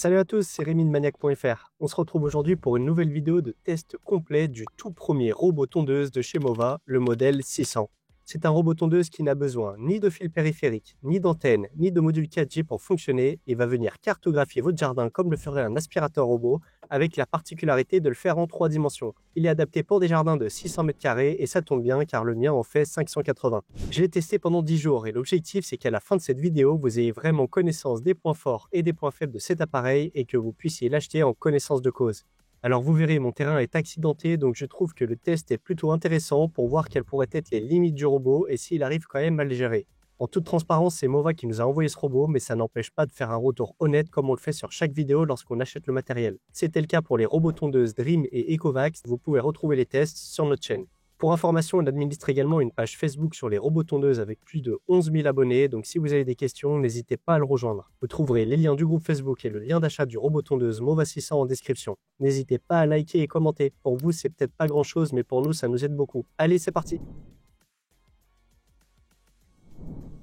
Salut à tous, c'est Rémi de Maniac.fr. On se retrouve aujourd'hui pour une nouvelle vidéo de test complet du tout premier robot tondeuse de chez Mova, le modèle 600. C'est un robot tondeuse qui n'a besoin ni de fil périphérique, ni d'antenne, ni de module 4G pour fonctionner et va venir cartographier votre jardin comme le ferait un aspirateur robot, avec la particularité de le faire en 3 dimensions. Il est adapté pour des jardins de 600 m² et ça tombe bien car le mien en fait 580. Je l'ai testé pendant 10 jours et l'objectif c'est qu'à la fin de cette vidéo, vous ayez vraiment connaissance des points forts et des points faibles de cet appareil et que vous puissiez l'acheter en connaissance de cause. Alors vous verrez, mon terrain est accidenté, donc je trouve que le test est plutôt intéressant pour voir quelles pourraient être les limites du robot et s'il arrive quand même à le gérer. En toute transparence, c'est Mova qui nous a envoyé ce robot, mais ça n'empêche pas de faire un retour honnête comme on le fait sur chaque vidéo lorsqu'on achète le matériel. C'était le cas pour les robots tondeuses Dream et Ecovacs, vous pouvez retrouver les tests sur notre chaîne. Pour information, on administre également une page Facebook sur les robots tondeuses avec plus de 11 000 abonnés, donc si vous avez des questions, n'hésitez pas à le rejoindre. Vous trouverez les liens du groupe Facebook et le lien d'achat du robot tondeuse Mova 600 en description. N'hésitez pas à liker et commenter. Pour vous, c'est peut-être pas grand chose, mais pour nous, ça nous aide beaucoup. Allez, c'est parti!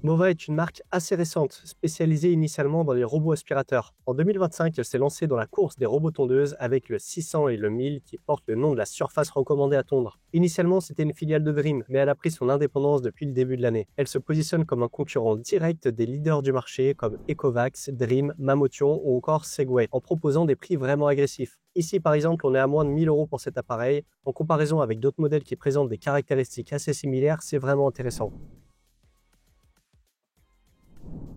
Mova est une marque assez récente, spécialisée initialement dans les robots aspirateurs. En 2025, elle s'est lancée dans la course des robots tondeuses avec le 600 et le 1000 qui portent le nom de la surface recommandée à tondre. Initialement, c'était une filiale de Dream, mais elle a pris son indépendance depuis le début de l'année. Elle se positionne comme un concurrent direct des leaders du marché comme Ecovacs, Dream, Mamotion ou encore Segway, en proposant des prix vraiment agressifs. Ici, par exemple, on est à moins de 1000 € pour cet appareil. En comparaison avec d'autres modèles qui présentent des caractéristiques assez similaires, c'est vraiment intéressant.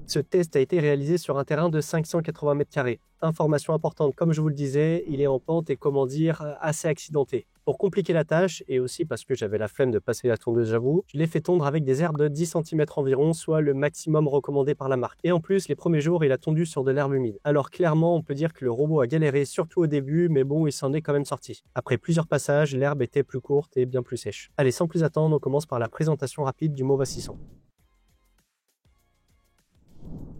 Ce test a été réalisé sur un terrain de 580 m². Information importante, comme je vous le disais, il est en pente et comment dire, assez accidenté. Pour compliquer la tâche, et aussi parce que j'avais la flemme de passer la tondeuse, j'avoue, je l'ai fait tondre avec des herbes de 10 cm environ, soit le maximum recommandé par la marque. Et en plus, les premiers jours, il a tondu sur de l'herbe humide. Alors clairement, on peut dire que le robot a galéré, surtout au début, mais bon, il s'en est quand même sorti. Après plusieurs passages, l'herbe était plus courte et bien plus sèche. Allez, sans plus attendre, on commence par la présentation rapide du Mova 600.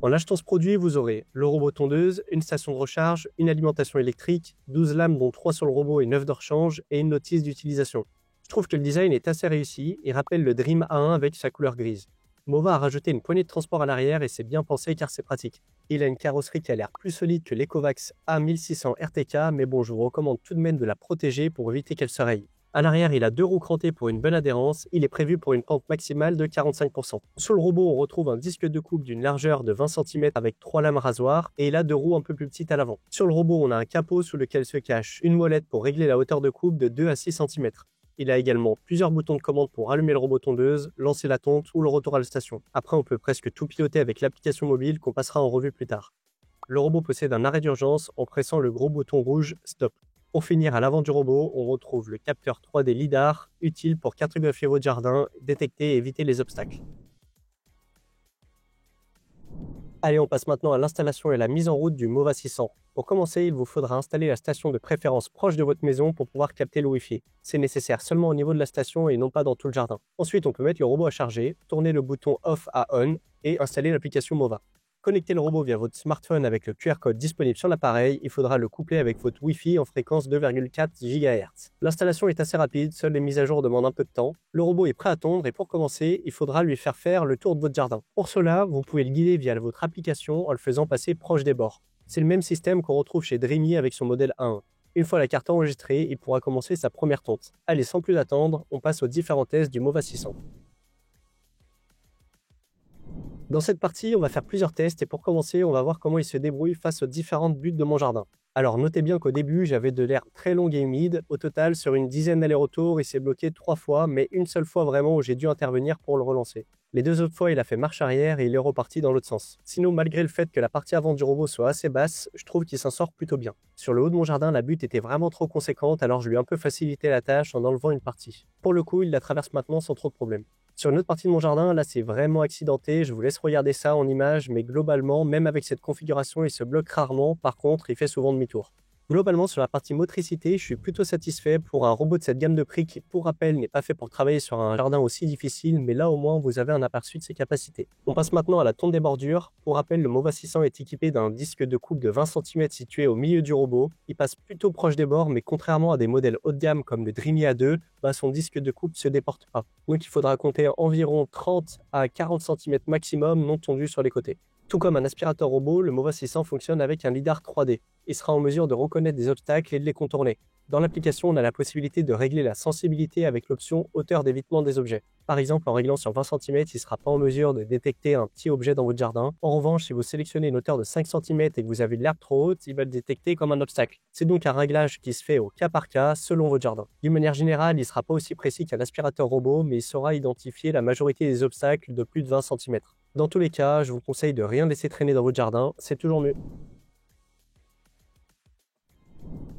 En achetant ce produit, vous aurez le robot tondeuse, une station de recharge, une alimentation électrique, 12 lames dont 3 sur le robot et 9 de rechange et une notice d'utilisation. Je trouve que le design est assez réussi et rappelle le Dream A1 avec sa couleur grise. Mova a rajouté une poignée de transport à l'arrière et c'est bien pensé car c'est pratique. Il a une carrosserie qui a l'air plus solide que l'Ecovacs A1600 RTK, mais bon, je vous recommande tout de même de la protéger pour éviter qu'elle se raye. À l'arrière, il a 2 roues crantées pour une bonne adhérence. Il est prévu pour une pente maximale de 45%. Sur le robot, on retrouve un disque de coupe d'une largeur de 20 cm avec 3 lames rasoirs et il a 2 roues un peu plus petites à l'avant. Sur le robot, on a un capot sous lequel se cache une molette pour régler la hauteur de coupe de 2 à 6 cm. Il a également plusieurs boutons de commande pour allumer le robot tondeuse, lancer la tonte ou le retour à la station. Après, on peut presque tout piloter avec l'application mobile qu'on passera en revue plus tard. Le robot possède un arrêt d'urgence en pressant le gros bouton rouge Stop. Pour finir, à l'avant du robot, on retrouve le capteur 3D LiDAR, utile pour cartographier votre jardin, détecter et éviter les obstacles. Allez, on passe maintenant à l'installation et la mise en route du Mova 600. Pour commencer, il vous faudra installer la station de préférence proche de votre maison pour pouvoir capter le Wi-Fi. C'est nécessaire seulement au niveau de la station et non pas dans tout le jardin. Ensuite, on peut mettre le robot à charger, tourner le bouton Off à On et installer l'application Mova. Connecter le robot via votre smartphone avec le QR code disponible sur l'appareil, il faudra le coupler avec votre Wi-Fi en fréquence 2,4 GHz. L'installation est assez rapide, seules les mises à jour demandent un peu de temps. Le robot est prêt à tondre et pour commencer, il faudra lui faire le tour de votre jardin. Pour cela, vous pouvez le guider via votre application en le faisant passer proche des bords. C'est le même système qu'on retrouve chez Dreamy avec son modèle A1. Une fois la carte enregistrée, il pourra commencer sa première tonte. Allez, sans plus attendre, on passe aux différents tests du Mova 600. Dans cette partie, on va faire plusieurs tests et pour commencer, on va voir comment il se débrouille face aux différentes buttes de mon jardin. Alors notez bien qu'au début, j'avais de l'air très long et humide. Au total, sur une dizaine d'allers-retours, il s'est bloqué 3 fois, mais une seule fois vraiment où j'ai dû intervenir pour le relancer. Les 2 autres fois, il a fait marche arrière et il est reparti dans l'autre sens. Sinon, malgré le fait que la partie avant du robot soit assez basse, je trouve qu'il s'en sort plutôt bien. Sur le haut de mon jardin, la butte était vraiment trop conséquente, alors je lui ai un peu facilité la tâche en enlevant une partie. Pour le coup, il la traverse maintenant sans trop de problème. Sur une autre partie de mon jardin, là c'est vraiment accidenté, je vous laisse regarder ça en image, mais globalement, même avec cette configuration, il se bloque rarement, par contre, il fait souvent demi-tour. Globalement, sur la partie motricité, je suis plutôt satisfait pour un robot de cette gamme de prix qui, pour rappel, n'est pas fait pour travailler sur un jardin aussi difficile, mais là au moins vous avez un aperçu de ses capacités. On passe maintenant à la tonte des bordures. Pour rappel, le Mova 600 est équipé d'un disque de coupe de 20 cm situé au milieu du robot. Il passe plutôt proche des bords, mais contrairement à des modèles haut de gamme comme le Dreamy A2, son disque de coupe ne se déporte pas. Donc il faudra compter environ 30 à 40 cm maximum non tondu sur les côtés. Tout comme un aspirateur robot, le Mova 600 fonctionne avec un lidar 3D. Il sera en mesure de reconnaître des obstacles et de les contourner. Dans l'application, on a la possibilité de régler la sensibilité avec l'option hauteur d'évitement des objets. Par exemple, en réglant sur 20 cm, il ne sera pas en mesure de détecter un petit objet dans votre jardin. En revanche, si vous sélectionnez une hauteur de 5 cm et que vous avez de l'herbe trop haute, il va le détecter comme un obstacle. C'est donc un réglage qui se fait au cas par cas selon votre jardin. D'une manière générale, il ne sera pas aussi précis qu'un aspirateur robot, mais il saura identifier la majorité des obstacles de plus de 20 cm. Dans tous les cas, je vous conseille de rien laisser traîner dans votre jardin, c'est toujours mieux.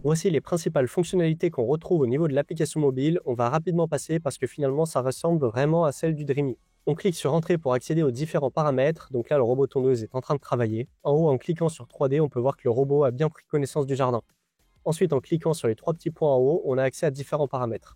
Voici les principales fonctionnalités qu'on retrouve au niveau de l'application mobile. On va rapidement passer parce que finalement ça ressemble vraiment à celle du Dreamy. On clique sur Entrée pour accéder aux différents paramètres. Donc là, le robot tondeuse est en train de travailler. En haut, en cliquant sur 3D, on peut voir que le robot a bien pris connaissance du jardin. Ensuite, en cliquant sur les 3 petits points en haut, on a accès à différents paramètres.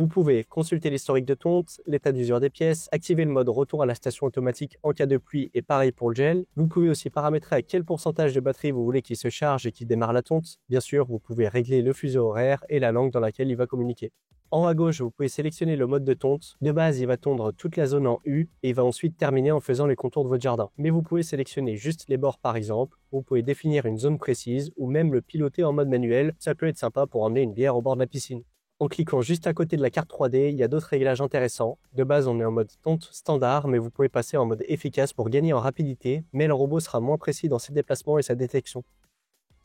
Vous pouvez consulter l'historique de tonte, l'état d'usure des pièces, activer le mode retour à la station automatique en cas de pluie et pareil pour le gel. Vous pouvez aussi paramétrer à quel pourcentage de batterie vous voulez qu'il se charge et qu'il démarre la tonte. Bien sûr, vous pouvez régler le fuseau horaire et la langue dans laquelle il va communiquer. En haut à gauche, vous pouvez sélectionner le mode de tonte. De base, il va tondre toute la zone en U et il va ensuite terminer en faisant les contours de votre jardin. Mais vous pouvez sélectionner juste les bords par exemple. Vous pouvez définir une zone précise ou même le piloter en mode manuel. Ça peut être sympa pour emmener une bière au bord de la piscine. En cliquant juste à côté de la carte 3D, il y a d'autres réglages intéressants. De base, on est en mode tonte standard, mais vous pouvez passer en mode efficace pour gagner en rapidité, mais le robot sera moins précis dans ses déplacements et sa détection.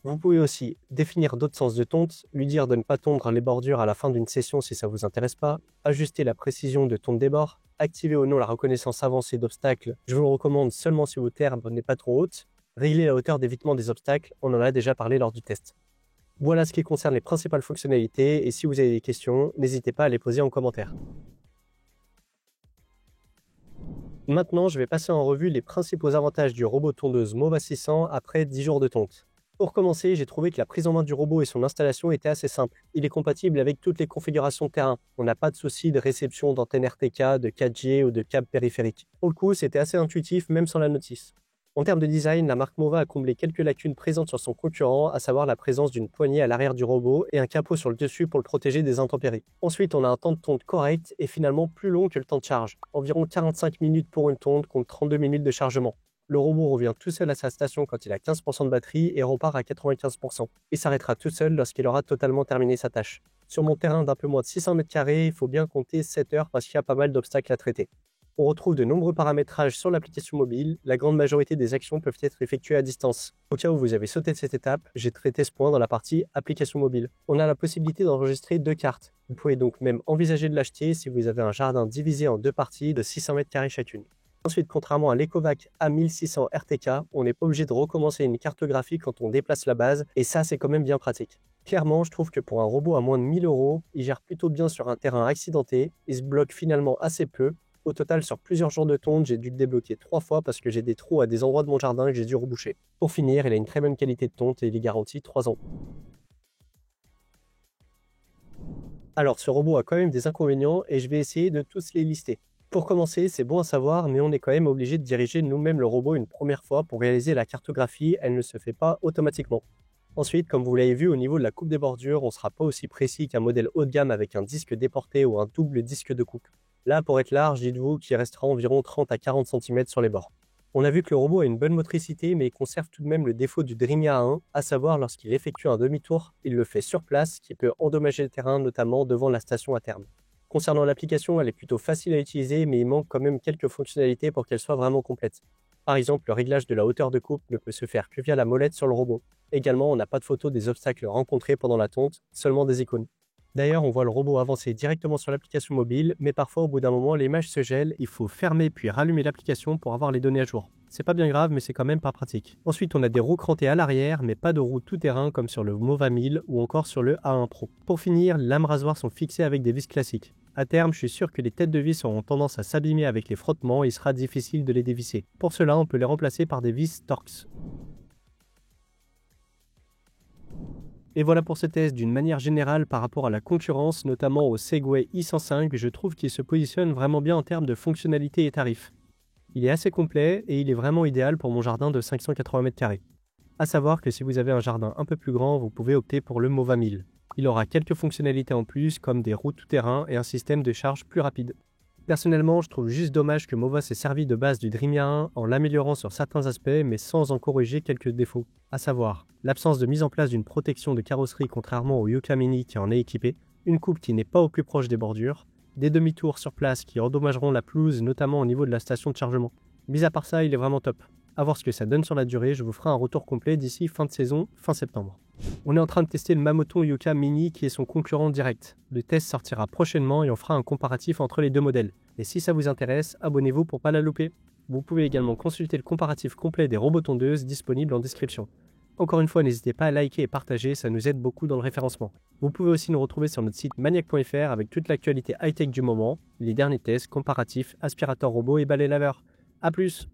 Vous pouvez aussi définir d'autres sens de tonte, lui dire de ne pas tondre les bordures à la fin d'une session si ça ne vous intéresse pas, ajuster la précision de tonte des bords, activer ou non la reconnaissance avancée d'obstacles, je vous le recommande seulement si votre herbe n'est pas trop haute, régler la hauteur d'évitement des obstacles, on en a déjà parlé lors du test. Voilà ce qui concerne les principales fonctionnalités et si vous avez des questions, n'hésitez pas à les poser en commentaire. Maintenant, je vais passer en revue les principaux avantages du robot tondeuse Mova 600 après 10 jours de tonte. Pour commencer, j'ai trouvé que la prise en main du robot et son installation étaient assez simples. Il est compatible avec toutes les configurations de terrain. On n'a pas de souci de réception d'antenne RTK, de 4G ou de câble périphérique. Pour le coup, c'était assez intuitif même sans la notice. En termes de design, la marque Mova a comblé quelques lacunes présentes sur son concurrent, à savoir la présence d'une poignée à l'arrière du robot et un capot sur le dessus pour le protéger des intempéries. Ensuite, on a un temps de tonte correct et finalement plus long que le temps de charge, environ 45 minutes pour une tonte contre 32 minutes de chargement. Le robot revient tout seul à sa station quand il a 15% de batterie et repart à 95%. Il s'arrêtera tout seul lorsqu'il aura totalement terminé sa tâche. Sur mon terrain d'un peu moins de 600 m², il faut bien compter 7 heures parce qu'il y a pas mal d'obstacles à traiter. On retrouve de nombreux paramétrages sur l'application mobile. La grande majorité des actions peuvent être effectuées à distance. Au cas où vous avez sauté de cette étape, j'ai traité ce point dans la partie application mobile. On a la possibilité d'enregistrer 2 cartes. Vous pouvez donc même envisager de l'acheter si vous avez un jardin divisé en 2 parties de 600 m² chacune. Ensuite, contrairement à l'Ecovac A1600 RTK, on n'est pas obligé de recommencer une cartographie quand on déplace la base, et ça c'est quand même bien pratique. Clairement, je trouve que pour un robot à moins de 1000 €, il gère plutôt bien sur un terrain accidenté, il se bloque finalement assez peu. Au total, sur plusieurs jours de tonte, j'ai dû le débloquer 3 fois parce que j'ai des trous à des endroits de mon jardin que j'ai dû reboucher. Pour finir, il a une très bonne qualité de tonte et il est garanti 3 ans. Alors, ce robot a quand même des inconvénients et je vais essayer de tous les lister. Pour commencer, c'est bon à savoir, mais on est quand même obligé de diriger nous-mêmes le robot une première fois pour réaliser la cartographie, elle ne se fait pas automatiquement. Ensuite, comme vous l'avez vu, au niveau de la coupe des bordures, on ne sera pas aussi précis qu'un modèle haut de gamme avec un disque déporté ou un double disque de coupe. Là, pour être large, dites-vous qu'il restera environ 30 à 40 cm sur les bords. On a vu que le robot a une bonne motricité, mais il conserve tout de même le défaut du Dreamy A1, à savoir lorsqu'il effectue un demi-tour, il le fait sur place, ce qui peut endommager le terrain, notamment devant la station à terme. Concernant l'application, elle est plutôt facile à utiliser, mais il manque quand même quelques fonctionnalités pour qu'elle soit vraiment complète. Par exemple, le réglage de la hauteur de coupe ne peut se faire que via la molette sur le robot. Également, on n'a pas de photo des obstacles rencontrés pendant la tonte, seulement des icônes. D'ailleurs, on voit le robot avancer directement sur l'application mobile, mais parfois au bout d'un moment, l'image se gèle, il faut fermer puis rallumer l'application pour avoir les données à jour. C'est pas bien grave, mais c'est quand même pas pratique. Ensuite, on a des roues crantées à l'arrière, mais pas de roues tout-terrain comme sur le Mova 1000 ou encore sur le A1 Pro. Pour finir, les lames rasoirs sont fixées avec des vis classiques. À terme, je suis sûr que les têtes de vis auront tendance à s'abîmer avec les frottements et il sera difficile de les dévisser. Pour cela, on peut les remplacer par des vis Torx. Et voilà pour ce test d'une manière générale par rapport à la concurrence, notamment au Segway i105, je trouve qu'il se positionne vraiment bien en termes de fonctionnalité et tarifs. Il est assez complet et il est vraiment idéal pour mon jardin de 580 m². A savoir que si vous avez un jardin un peu plus grand, vous pouvez opter pour le Mova 1000. Il aura quelques fonctionnalités en plus comme des roues tout-terrain et un système de charge plus rapide. Personnellement, je trouve juste dommage que Mova s'est servi de base du Dreamia 1 en l'améliorant sur certains aspects mais sans en corriger quelques défauts, à savoir l'absence de mise en place d'une protection de carrosserie contrairement au Yuka Mini qui en est équipé, une coupe qui n'est pas au plus proche des bordures, des demi-tours sur place qui endommageront la pelouse notamment au niveau de la station de chargement. Mis à part ça, il est vraiment top. A voir ce que ça donne sur la durée, je vous ferai un retour complet d'ici fin de saison, fin septembre. On est en train de tester le Mamoton Yuka Mini qui est son concurrent direct. Le test sortira prochainement et on fera un comparatif entre les deux modèles. Et si ça vous intéresse, abonnez-vous pour pas la louper. Vous pouvez également consulter le comparatif complet des robots tondeuses disponible en description. Encore une fois, n'hésitez pas à liker et partager, ça nous aide beaucoup dans le référencement. Vous pouvez aussi nous retrouver sur notre site maniac.fr avec toute l'actualité high-tech du moment, les derniers tests, comparatifs, aspirateurs robots et balais laveurs. A plus!